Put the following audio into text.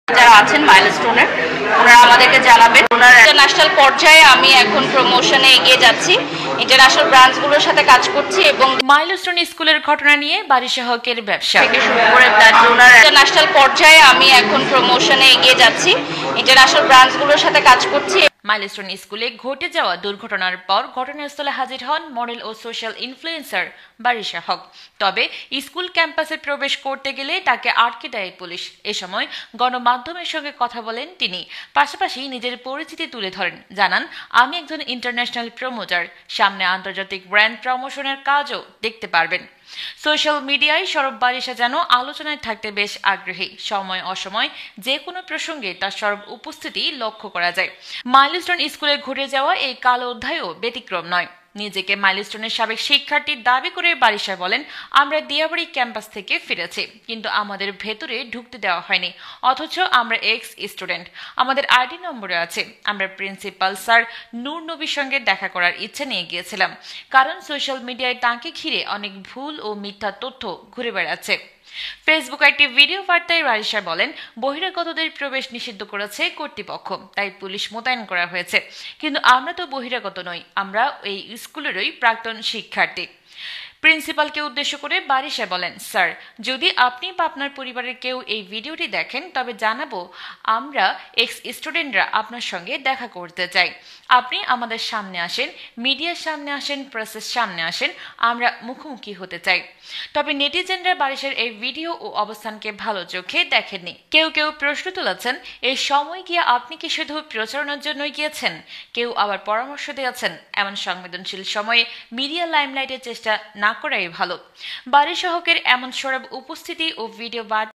যারা আছেন মাইলস্টোনের ওনারা আমাদেরকে জানাবেন। ওনারা ইন্টারন্যাশনাল পর্যায়ে আমি এখন প্রমোশনে এগিয়ে যাচ্ছি, ইন্টারন্যাশনাল ব্র্যান্ডসগুলোর সাথে কাজ করছি এবং মাইলস্টোন স্কুলের ঘটনা নিয়ে বারিশাহকের ব্যবসা থেকে শুরু করে ব্লাড ডোনার ইন্টারন্যাশনাল পর্যায়ে আমি এখন প্রমোশনে এগিয়ে যাচ্ছি, ইন্টারন্যাশনাল ব্র্যান্ডসগুলোর সাথে কাজ করছি। মাইলস্টোন স্কুলে ঘটে যাওয়া দুর্ঘটনার পর ঘটনাস্থলে হাজির হন মডেল ও সোশ্যাল ইনফ্লুয়েন্সার বারিশা হক। তবে স্কুল ক্যাম্পাসে প্রবেশ করতে গেলে তাকে আটকে দেয় পুলিশ। এ সময় গণমাধ্যমের সঙ্গে কথা বলেন তিনি, পাশাপাশি নিজের পরিচিতি তুলে ধরেন, জানান আমি একজন ইন্টারন্যাশনাল প্রমোটার, সামনে আন্তর্জাতিক ব্র্যান্ড প্রমোশনের কাজও দেখতে পারবেন। সোশ্যাল মিডিয়ায় সরব বারিশা যেন আলোচনায় থাকতে বেশ আগ্রহী। সময় অসময় যে কোনো প্রসঙ্গে তার সরব উপস্থিতি লক্ষ্য করা যায়। মাইলস্টোন স্কুলে ঘটে যাওয়া এই কালো অধ্যায়ও ব্যতিক্রম নয়। নিজেকে মাইলস্টোনের সাবেক শিক্ষার্থীর দাবি করে বারিশা বলেন, আমরা দিয়াবাড়ি ক্যাম্পাস থেকে ফিরেছি, কিন্তু আমাদের ভেতরে ঢুকতে দেওয়া হয়নি, অথচ আমরা এক্স স্টুডেন্ট, আমাদের আইডি নম্বরে আছে। আমরা প্রিন্সিপাল স্যার নূর নবীর সঙ্গে দেখা করার ইচ্ছে নিয়ে গিয়েছিলাম, কারণ সোশ্যাল মিডিয়ায় তাঁকে ঘিরে অনেক ভুল ও মিথ্যা তথ্য ঘুরে বেড়াচ্ছে। ফেসবুক একটি ভিডিও বার্তায় বারিশা বলেন, বহিরাগতদের প্রবেশ নিষিদ্ধ করেছে কর্তৃপক্ষ, তাই পুলিশ মোতায়েন করা হয়েছে, কিন্তু আমরা তো বহিরাগত নই, আমরা এই স্কুলেরই প্রাক্তন শিক্ষার্থী। প্রিন্সিপালকে উদ্দেশ্য করে বারিশা বলেন, স্যার যদি আপনি বা আপনার পরিবারের কেউ এই ভিডিওটি দেখেন তবে জানাবো, আমরা এক্স স্টুডেন্টরা আপনার সঙ্গে দেখা করতে চাই। আপনি আমাদের সামনে আসেন, মিডিয়ার সামনে আসেন, প্রেসের সামনে আসেন, আমরা মুখোমুখি হতে চাই। তবে নেটিজেনরা বারিশার এই ভিডিও ও অবস্থানকে ভালো চোখে দেখেননি। কেউ কেউ প্রশ্ন তুলেছেন, এই সময় গিয়ে আপনি কি শুধু প্রচারণার জন্যই গিয়েছেন? কেউ আবার পরামর্শ দিয়েছেন, এমন সংবেদনশীল সময়ে মিডিয়া লাইমলাইটের চেষ্টা না করাই ভালো। বারিশা হকের এমন সরব উপস্থিতি ও ভিডিও বার্তা